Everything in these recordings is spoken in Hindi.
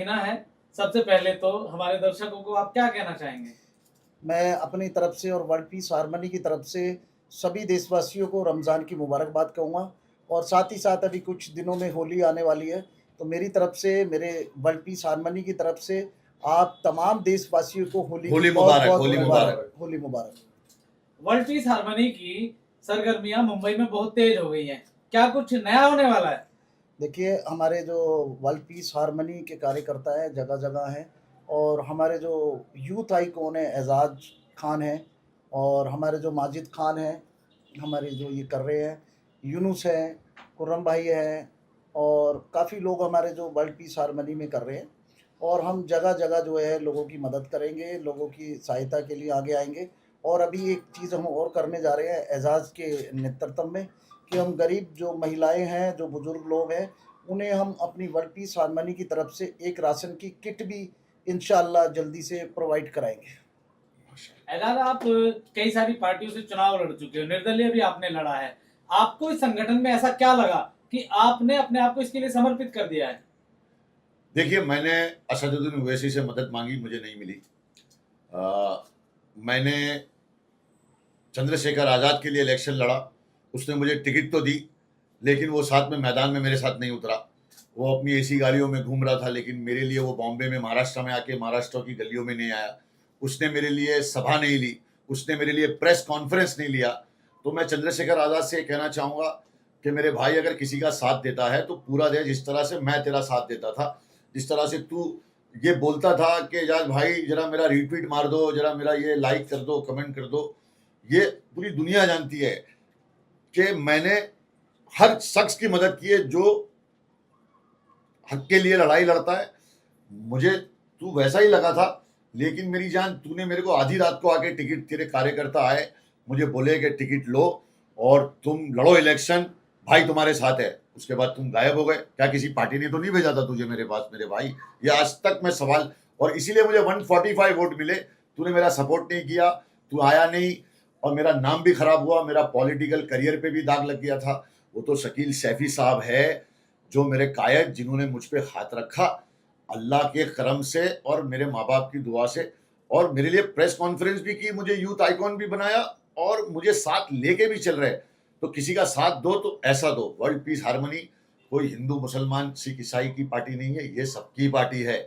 महीना है, सबसे पहले तो हमारे दर्शकों को आप क्या कहना चाहेंगे? मैं अपनी तरफ से और वर्ल्ड पीस हार्मनी की तरफ से सभी देशवासियों को रमज़ान की मुबारकबाद कहूँगा। और साथ ही साथ अभी कुछ दिनों में होली आने वाली है, तो मेरी तरफ से, मेरे वर्ल्ड पीस हार्मनी की तरफ से आप तमाम देशवासियों को होली की होली बहुत मुबारक, बहुत होली मुबारक। होली मुबारक। वर्ल्ड पीस हार्मनी की सरगर्मियां मुंबई में बहुत तेज हो गई हैं, क्या कुछ नया होने वाला है? देखिए, हमारे जो वर्ल्ड पीस हार्मनी के कार्यकर्ता हैं जगह जगह हैं, और हमारे जो यूथ आइकॉन है एजाज खान हैं, और हमारे जो माजिद खान हैं, हमारे जो ये कर रहे हैं, यूनुस हैं, खुर्रम भाई हैं, और काफ़ी लोग हमारे जो वर्ल्ड पीस हार्मनी में कर रहे हैं। और हम जगह जगह जो है लोगों की मदद करेंगे, लोगों की सहायता के लिए आगे आएंगे। और अभी एक चीज़ हम और करने जा रहे हैं एजाज के नेतृत्व में, कि हम गरीब जो महिलाएं हैं, जो बुजुर्ग लोग हैं, उन्हें हम अपनी वर्ल्ड पीस हार्मनी की तरफ से एक राशन की किट भी इंशाअल्लाह जल्दी से प्रोवाइड कराएंगे। एजाज, आप कई सारी पार्टियों से चुनाव लड़ चुके हो, निर्दलीय भी आपने लड़ा है। आपको इस संगठन में ऐसा क्या लगा कि आपने अपने आप को इसके लिए समर्पित कर दिया है? देखिए, मैंने असदुद्दीन ओवैसी से मदद मांगी, मुझे नहीं मिली। मैंने चंद्रशेखर आज़ाद के लिए इलेक्शन लड़ा, उसने मुझे टिकट तो दी, लेकिन वो साथ में मैदान में मेरे साथ नहीं उतरा। वो अपनी एसी गाड़ियों में घूम रहा था, लेकिन मेरे लिए वो बॉम्बे में, महाराष्ट्र में आके महाराष्ट्र की गलियों में नहीं आया। उसने मेरे लिए सभा नहीं ली, उसने मेरे लिए प्रेस कॉन्फ्रेंस नहीं लिया। तो मैं चंद्रशेखर आज़ाद से कहना चाहूँगा कि मेरे भाई, अगर किसी का साथ देता है तो पूरा दे, जिस तरह से मैं तेरा साथ देता था, जिस तरह से तू ये बोलता था कि एजाज भाई जरा मेरा रीट्वीट मार दो, जरा मेरा ये लाइक कर दो, कमेंट कर दो। ये पूरी दुनिया जानती है कि मैंने हर शख्स की मदद की है जो हक के लिए लड़ाई लड़ता है। मुझे तू वैसा ही लगा था, लेकिन मेरी जान, तूने मेरे को आधी रात को आके टिकट, तेरे कार्यकर्ता आए, मुझे बोले कि टिकट लो और तुम लड़ो इलेक्शन, भाई तुम्हारे साथ है। उसके बाद तुम गायब हो गए। क्या किसी पार्टी ने तो नहीं भेजा था तुझे मेरे पास मेरे भाई? ये आज तक मैं सवाल, और इसीलिए मुझे 145 वोट मिले। तूने मेरा सपोर्ट नहीं किया, तू आया नहीं, और मेरा नाम भी खराब हुआ, मेरा पॉलिटिकल करियर पे भी दाग लग गया था। वो तो शकील सैफी साहब है जो मेरे कायद, जिन्होंने मुझ पे हाथ रखा अल्लाह के करम से और मेरे माँ बाप की दुआ से, और मेरे लिए प्रेस कॉन्फ्रेंस भी की, मुझे यूथ आइकॉन भी बनाया, और मुझे साथ लेके भी चल रहे। तो किसी का साथ दो तो ऐसा दो। वर्ल्ड पीस हार्मनी कोई हिंदू मुसलमान सिख ईसाई की पार्टी नहीं है, ये सबकी पार्टी है।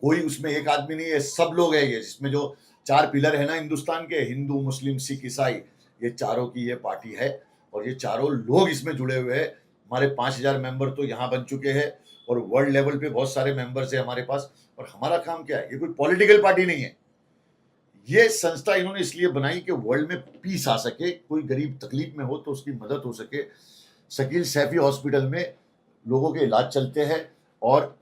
कोई उसमें एक आदमी नहीं है, सब लोग है। ये जिसमें जो 4 पिलर है ना हिंदुस्तान के, हिंदू मुस्लिम सिख ईसाई, ये चारों की ये पार्टी है, और ये चारों लोग इसमें जुड़े हुए हैं। हमारे 5,000 मेंबर तो यहाँ बन चुके हैं, और वर्ल्ड लेवल पे बहुत सारे मेंबर्स है हमारे पास। और हमारा काम क्या है? ये कोई पॉलिटिकल पार्टी नहीं है। ये संस्था इन्होंने इसलिए बनाई कि वर्ल्ड में पीस आ सके, कोई गरीब तकलीफ में हो तो उसकी मदद हो सके। शकील सैफी हॉस्पिटल में लोगों के इलाज चलते हैं, और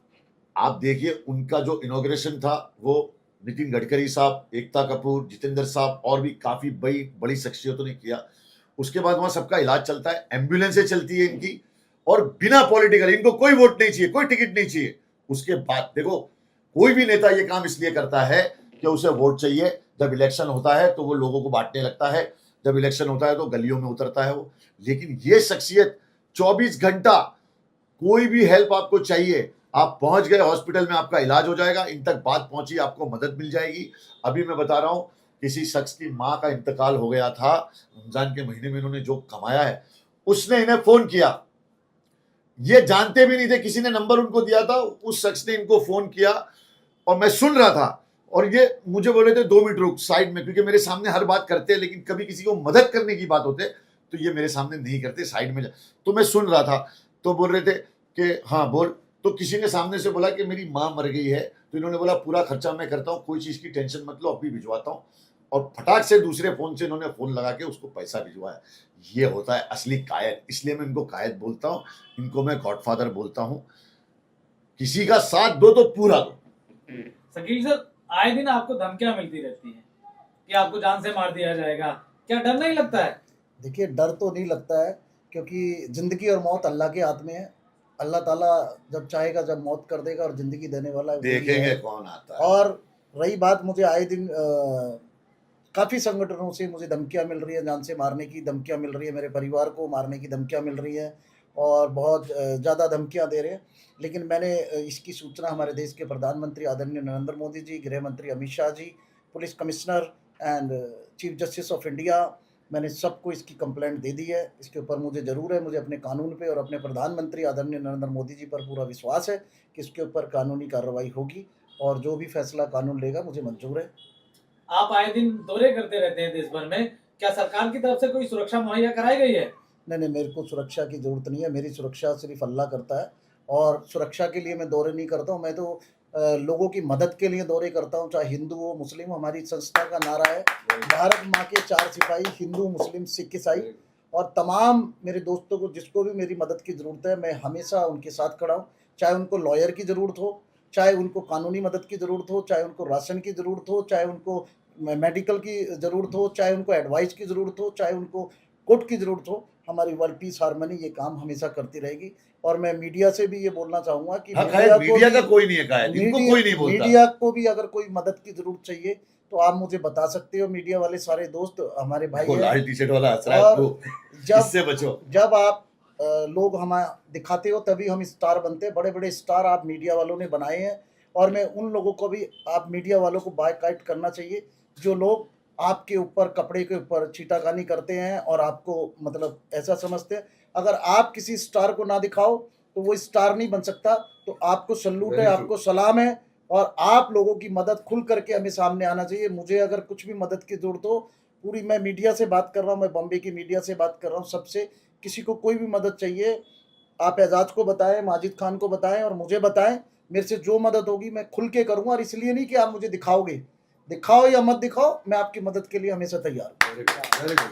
आप देखिए उनका जो इनॉग्रेशन था, वो नितिन गडकरी साहब, एकता कपूर, जितेंद्र साहब और भी काफी बड़ी शख्सियतों ने किया। उसके बाद वहां सबका इलाज चलता है, एम्बुलेंसें चलती है इनकी, और बिना पॉलिटिकल, इनको कोई वोट नहीं चाहिए, कोई टिकट नहीं चाहिए। उसके बाद देखो, कोई भी नेता ये काम इसलिए करता है कि उसे वोट चाहिए। जब इलेक्शन होता है तो वो लोगों को बांटने लगता है, जब इलेक्शन होता है तो गलियों में उतरता है वो। लेकिन ये शख्सियत 24 घंटा, कोई भी हेल्प आपको चाहिए, आप पहुंच गए हॉस्पिटल में, आपका इलाज हो जाएगा। इन तक बात पहुंची, आपको मदद मिल जाएगी। अभी मैं बता रहा हूं, किसी शख्स की मां का इंतकाल हो गया था, रमजान के महीने में इन्होंने जो कमाया है, उसने इन्हें फोन किया। ये जानते भी नहीं थे, किसी ने नंबर उनको दिया था, उस शख्स ने इनको फोन किया, और मैं सुन रहा था। और ये मुझे बोल रहे थे 2 मिनट रुक साइड में, क्योंकि मेरे सामने हर बात करते हैं, लेकिन कभी किसी को मदद करने की बात होते तो ये मेरे सामने नहीं करते, साइड में जा। तो मैं सुन रहा था, तो बोल रहे थे कि हाँ बोल। तो किसी ने सामने से बोला कि मेरी माँ मर गई है, तो इन्होंने बोला पूरा खर्चा मैं करता हूँ, कोई चीज की टेंशन मत लो, अभी भिजवाता हूँ। और फटाक से दूसरे फोन से इन्होंने फोन लगा के उसको पैसा भिजवाया। ये होता है असली कायद, इसलिए मैं इनको कायद बोलता हूँ, इनको मैं गॉडफादर बोलता हूँ। किसी का साथ दो तो पूरा दो। शकील सर, आए दिन आपको धमकियां मिलती रहती हैं कि आपको जान से मार दिया जाएगा, क्या डर नहीं लगता है? देखिए, डर तो नहीं लगता है, क्योंकि ज़िंदगी और मौत अल्लाह के हाथ में है। अल्लाह ताला जब चाहेगा जब मौत कर देगा, और ज़िंदगी देने वाला वही देखेंगे है। कौन आता है। और रही बात, मुझे आए दिन काफ़ी संगठनों से मुझे धमकियाँ मिल रही हैं, जान से मारने की धमकियाँ मिल रही है, मेरे परिवार को मारने की धमकियाँ मिल रही हैं। और बहुत ज़्यादा धमकियां दे रहे हैं। लेकिन मैंने इसकी सूचना हमारे देश के प्रधानमंत्री आदरणीय नरेंद्र मोदी जी, गृह मंत्री Amit Shah ji, police commissioner and chief justice of India, मैंने सबको इसकी कंप्लेंट दे दी है। इसके ऊपर मुझे ज़रूर है, मुझे अपने कानून पे और अपने प्रधानमंत्री आदरणीय नरेंद्र मोदी जी पर पूरा विश्वास है कि इसके ऊपर कानूनी कार्रवाई होगी और जो भी फैसला कानून लेगा मुझे मंजूर है। आप आए दिन दौरे करते रहते हैं देश भर में, क्या सरकार की तरफ से कोई सुरक्षा मुहैया कराई गई है? नहीं, मेरे को सुरक्षा की ज़रूरत नहीं है, मेरी सुरक्षा सिर्फ़ अल्लाह करता है और सुरक्षा के लिए मैं दौरे नहीं करता हूँ, मैं तो लोगों की मदद के लिए दौरे करता हूँ, चाहे हिंदू हो, मुस्लिम हो। हमारी संस्था का नारा है, भारत माँ के 4 सिपाही, हिंदू, मुस्लिम, सिख, ईसाई, और तमाम मेरे दोस्तों को जिसको भी मेरी मदद की ज़रूरत है, मैं हमेशा उनके साथ खड़ा हूँ। चाहे उनको लॉयर की ज़रूरत हो, चाहे उनको कानूनी मदद की ज़रूरत हो, चाहे उनको राशन की ज़रूरत हो, चाहे उनको मेडिकल की ज़रूरत हो, चाहे उनको एडवाइस की ज़रूरत हो, चाहे उनको कोर्ट की ज़रूरत हो, हमारी वर्ल्ड पीस हार्मनी ये काम हमेशा करती रहेगी। और मैं मीडिया से भी ये बोलना चाहूँगा कि हाँ, मीडिया का कोई नहीं है, कहा है, इनको कोई नहीं बोलता। मीडिया को भी अगर कोई मदद की ज़रूरत चाहिए तो आप मुझे बता सकते हो। मीडिया वाले सारे दोस्त हमारे भाई हैं। लाल टी शर्ट वाला हंस रहा है, और तो इससे बचो। जब आप लोग हमें दिखाते हो तभी हम स्टार बनते हैं। बड़े बड़े स्टार आप मीडिया वालों ने बनाए हैं और मैं उन लोगों को भी, आप मीडिया वालों को बायकॉट करना चाहिए जो लोग आपके ऊपर, कपड़े के ऊपर छीटाकानी करते हैं और आपको मतलब ऐसा समझते हैं। अगर आप किसी स्टार को ना दिखाओ तो वो स्टार नहीं बन सकता। तो आपको सल्यूट है, आपको सलाम है और आप लोगों की मदद खुल करके हमें सामने आना चाहिए। मुझे अगर कुछ भी मदद की ज़रूरत हो, पूरी, मैं मीडिया से बात कर रहा हूँ, मैं बॉम्बे की मीडिया से बात कर रहा हूँ, सबसे, किसी को कोई भी मदद चाहिए आप एजाज को बताएं, माजिद खान को बताएं और मुझे बताएं। मेरे से जो मदद होगी मैं खुल के करूँगा और इसलिए नहीं कि आप मुझे दिखाओगे, दिखाओ या मत दिखाओ, मैं आपकी मदद के लिए हमेशा तैयार हूँ।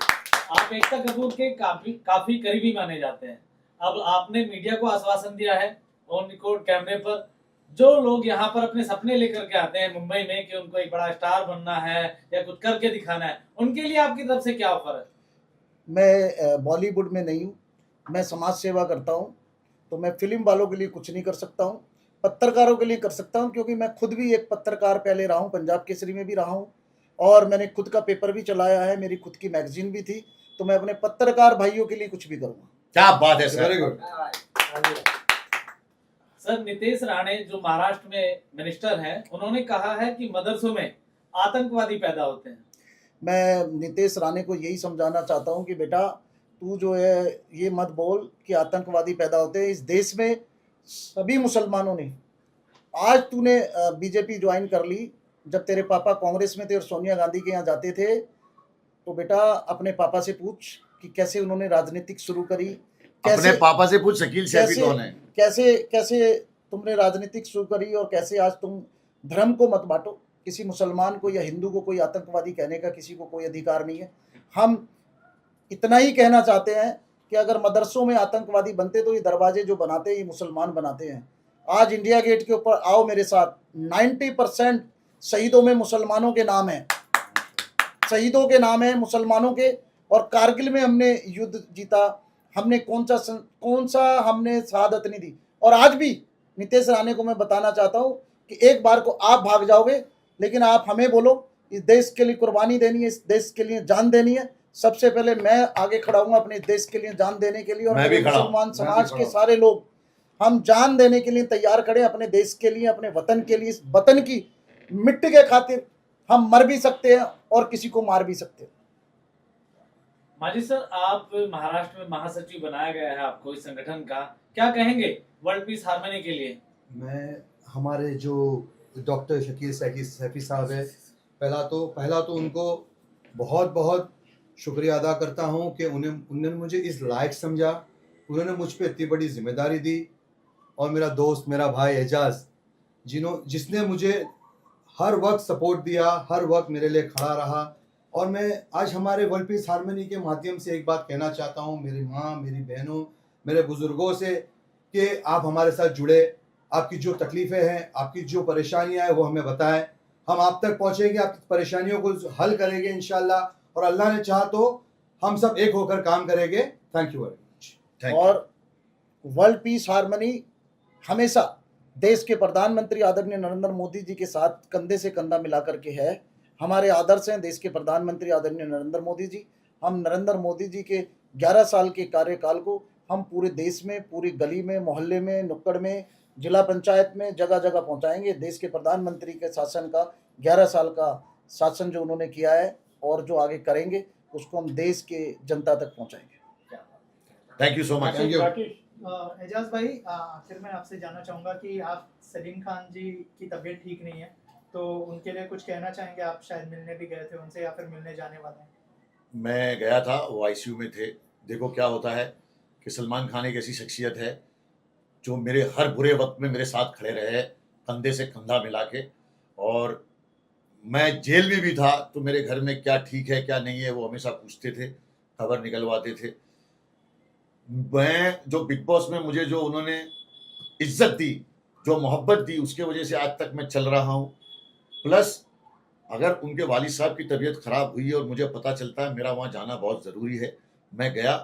आप एकता कपूर के काफी करीबी माने जाते हैं। अब आपने मीडिया को आश्वासन दिया है ऑन रिकॉर्ड कैमरे पर, जो लोग यहाँ पर अपने सपने लेकर के आते हैं मुंबई में कि उनको एक बड़ा स्टार बनना है या कुछ करके दिखाना है, उनके लिए आपकी तरफ से क्या ऑफर है? मैं बॉलीवुड में नहीं हूँ, मैं समाज सेवा करता हूँ, तो मैं फिल्म वालों के लिए कुछ नहीं कर सकता हूँ, पत्रकारों के लिए कर सकता हूँ, क्योंकि मैं खुद भी एक पत्रकार पहले रहा हूँ, पंजाब केसरी में भी रहा हूँ और मैंने खुद का पेपर भी चलाया है, मेरी खुद की मैगजीन भी थी। तो मैं अपने पत्रकार भाइयों के लिए कुछ भी करूँगा। क्या बात है sir, very good. Sir, Nitish Rane जो महाराष्ट्र में मिनिस्टर हैं, उन्होंने कहा है कि मदरसों में आतंकवादी पैदा होते हैं। मैं नीतीश राणे को यही समझाना चाहता हूँ कि बेटा, तू जो है ये मत बोल कि आतंकवादी पैदा होते हैं। इस देश में सभी मुसलमानों ने, आज तूने बीजेपी ज्वाइन कर ली, जब तेरे पापा कांग्रेस में थे और सोनिया गांधी के यहाँ जाते थे, तो बेटा अपने पापा से पूछ कि कैसे उन्होंने राजनीतिक शुरू करी, अपने पापा से पूछ शकील शैफी कौन है, कैसे तुमने राजनीतिक शुरू करी और कैसे आज तुम धर्म को मत बांटो। किसी मुसलमान को या हिंदू को कोई आतंकवादी कहने का किसी को कोई अधिकार नहीं है। हम इतना ही कहना चाहते हैं कि अगर मदरसों में आतंकवादी बनते तो ये दरवाजे जो बनाते हैं ये मुसलमान बनाते हैं। आज इंडिया गेट के ऊपर आओ मेरे साथ, 90% शहीदों में मुसलमानों के नाम है, शहीदों के नाम है मुसलमानों के। और कारगिल में हमने युद्ध जीता, हमने कौन सा हमने शहादत नहीं दी। और आज भी नीतीश राणे को मैं बताना चाहता हूँ कि एक बार को आप भाग जाओगे, लेकिन आप हमें बोलो इस देश के लिए कुर्बानी देनी है, इस देश के लिए जान देनी है, सबसे पहले मैं आगे खड़ा हूँ अपने देश के लिए जान देने के लिए। और मुसलमान समाज के सारे लोग हम जान देने के लिए तैयार खड़े, अपने देश के लिए, अपने वतन के लिए। इस वतन की मिट्टी के खातिर हम मर भी सकते हैं और किसी को मार भी सकते हैं। माजिद सर, आप महाराष्ट्र में महासचिव बनाया गया है आपको इस संगठन का, क्या कहेंगे वर्ल्ड पीस हार्मनी के लिए? मैं हमारे जो डॉक्टर शकील सैफी साहब है, पहला तो उनको बहुत बहुत शुक्रिया अदा करता हूं कि उन्होंने मुझे इस लायक समझा, उन्होंने मुझ पे इतनी बड़ी जिम्मेदारी दी। और मेरा दोस्त, मेरा भाई एजाज, जिसने मुझे हर वक्त सपोर्ट दिया, हर वक्त मेरे लिए खड़ा रहा। और मैं आज हमारे वर्ल्ड पीस हार्मनी के माध्यम से एक बात कहना चाहता हूँ मेरी माँ, मेरी बहनों, मेरे बुजुर्गों से, कि आप हमारे साथ जुड़े, आपकी जो तकलीफ़ें हैं, आपकी जो परेशानियां हैं वो हमें बताएं, हम आप तक पहुँचेंगे, आपकी परेशानियों को हल करेंगे इंशाल्लाह। और अल्लाह ने चाहा तो हम सब एक होकर काम करेंगे। Thank you very much. और वर्ल्ड पीस हार्मनी हमेशा देश के प्रधानमंत्री आदरणीय नरेंद्र मोदी जी के साथ कंधे से कंधा मिला करके है। हमारे आदर्श हैं देश के प्रधानमंत्री आदरणीय नरेंद्र मोदी जी। हम नरेंद्र मोदी जी के 11 साल के कार्यकाल को हम पूरे देश में, पूरी गली में, मोहल्ले में, नुक्कड़ में, जिला पंचायत में, जगह जगह पहुंचाएंगे। देश के प्रधानमंत्री के शासन का 11 साल का शासन जो उन्होंने किया है और जो आगे करेंगे उसको हम देश के जनता तक पहुंचाएंगे। Thank you so much. Thank you. Ejaz भाई, आखिर में आपसे जानना चाहूँगा कि आप सलीम खान जी की तबीयत ठीक नहीं है, तो उनके लिए कुछ कहना चाहेंगे? आप शायद मिलने भी गए थे उनसे या फिर मिलने जाने वाले हैं? मैं गया था, वो आईसीयू में थे। देखो क्या होता है कि सलमान खान एक ऐसी शख्सियत है जो मेरे हर बुरे वक्त में मेरे साथ खड़े रहे, कंधे से कंधा मिला के। और मैं जेल में भी था तो मेरे घर में क्या ठीक है क्या नहीं है वो हमेशा पूछते थे, खबर निकलवाते थे। मैं जो बिग बॉस में मुझे जो उन्होंने इज्जत दी, जो मोहब्बत दी, उसके वजह से आज तक मैं चल रहा हूँ। प्लस अगर उनके वालिद साहब की तबीयत खराब हुई है और मुझे पता चलता है, मेरा वहाँ जाना बहुत ज़रूरी है, मैं गया।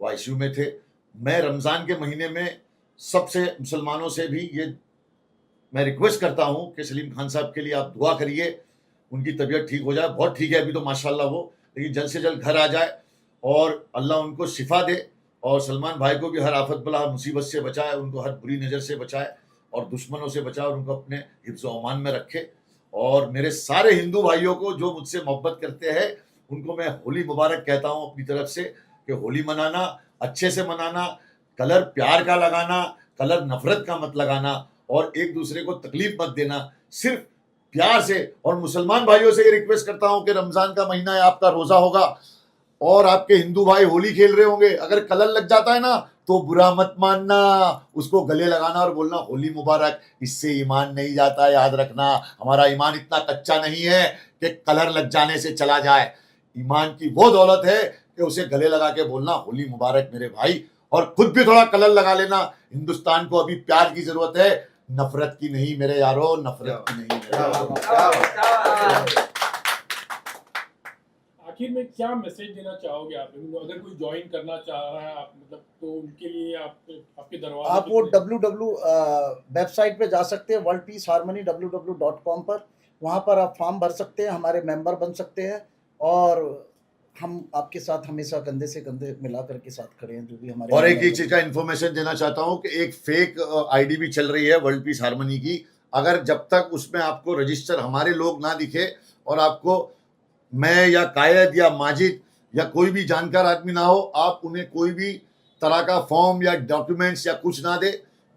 वो आईसीयू में थे। मैं रमज़ान के महीने में सबसे मुसलमानों से भी ये मैं रिक्वेस्ट करता हूँ कि सलीम खान साहब के लिए आप दुआ करिए, उनकी तबीयत ठीक हो जाए। बहुत ठीक है अभी तो माशाल्लाह वो, लेकिन जल्द से जल्द घर आ जाए और अल्लाह उनको शिफा दे। और सलमान भाई को भी हर आफत बला मुसीबत से बचाए, उनको हर बुरी नज़र से बचाए और दुश्मनों से बचाए और उनको अपने हिफ्ज़ व अमान में रखे। और मेरे सारे हिंदू भाइयों को जो मुझसे मोहब्बत करते हैं उनको मैं होली मुबारक कहता हूँ अपनी तरफ से, कि होली मनाना, अच्छे से मनाना, कलर प्यार का लगाना, कलर नफरत का मत लगाना और एक दूसरे को तकलीफ मत देना, सिर्फ प्यार से। और मुसलमान भाइयों से ये रिक्वेस्ट करता हूँ कि रमज़ान का महीना है, आपका रोज़ा होगा और आपके हिंदू भाई होली खेल रहे होंगे, अगर कलर लग जाता है ना तो बुरा मत मानना, उसको गले लगाना और बोलना होली मुबारक। इससे ईमान नहीं जाता, याद रखना। हमारा ईमान इतना कच्चा नहीं है कि कलर लग जाने से चला जाए। ईमान की वो दौलत है कि उसे गले लगा के बोलना होली मुबारक मेरे भाई, और खुद भी थोड़ा कलर लगा लेना। हिंदुस्तान को अभी प्यार की जरूरत है, नफरत की नहीं मेरे यारो, नफरत की नहीं मेरे यारो। आखिर में क्या मैसेज देना चाहोगे आप? अगर कोई ज्वाइन करना चाह रहा है आप, मतलब तो उनके लिए आपके दरवाजे आप वो वेबसाइट पे जा सकते हैं, वर्ल्ड पीस हारमनी www.com पर, वहाँ पर आप फॉर्म भर सकते हैं, हमारे मेंबर बन सकते हैं और हम आपके साथ हमेशा कंधे से कंधे मिला करके साथ खड़े हैं, जो भी हमारे। और एक चीज का इन्फॉर्मेशन देना चाहता हूँ कि एक फेक आईडी भी चल रही है वर्ल्ड पीस हारमनी की। अगर जब तक उसमें आपको रजिस्टर हमारे लोग ना दिखे और आपको मैं या कायद या माजिद या कोई भी जानकार आदमी ना हो, आप उन्हें कोई भी तरह का फॉर्म या डॉक्यूमेंट्स या कुछ ना दे,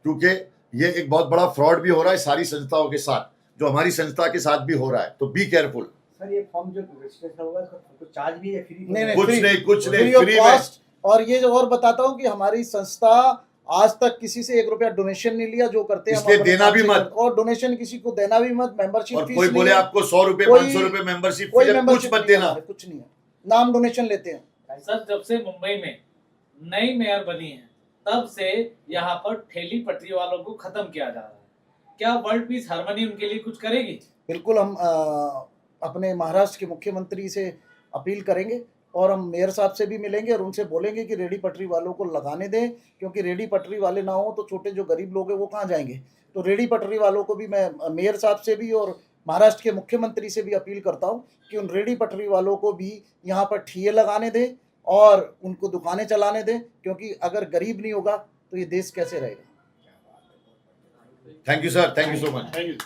क्योंकि ये एक बहुत बड़ा फ्रॉड भी हो रहा है सारी संस्थाओं के साथ, जो हमारी संस्था के साथ भी हो रहा है। तो बी केयरफुल। सर, ये फॉर्म जो रजिस्ट्रेशन होगा उसका चार्ज भी है? फ्री? नहीं, कुछ नहीं, फ्री फ्री में। कॉस्ट। और ये जो और बताता हूँ कि हमारी संस्था आज तक किसी से 1 रुपया डोनेशन नहीं लिया, जो करते हैं इसलिए देना भी मत, और डोनेशन किसी को देना भी मत। मेंबरशिप और फीस कोई बोले आपको 100 रुपए 500 रुपए मेंबरशिप कोई फीस, कुछ membership मत नहीं देना। है, कुछ नहीं है, नाम डोनेशन लेते हैं। सर, जब से मुंबई में नई मेयर बनी है तब से यहाँ पर ठेली पटरी वालों को खत्म किया जा रहा है। क्या वर्ल्ड पीस हारमनी उनके लिए कुछ करेगी? बिल्कुल, हम अपने महाराष्ट्र के मुख्यमंत्री से अपील करेंगे और हम मेयर साहब से भी मिलेंगे और उनसे बोलेंगे कि रेडी पटरी वालों को लगाने दें, क्योंकि रेडी पटरी वाले ना हो तो छोटे जो गरीब लोग हैं वो कहाँ जाएंगे। तो रेडी पटरी वालों को भी मैं मेयर साहब से भी और महाराष्ट्र के मुख्यमंत्री से भी अपील करता हूँ कि उन रेडी पटरी वालों को भी यहाँ पर ठिये लगाने दें और उनको दुकानें चलाने दें, क्योंकि अगर गरीब नहीं होगा तो ये देश कैसे रहेगा। Thank you sir, thank you so much. Thank you.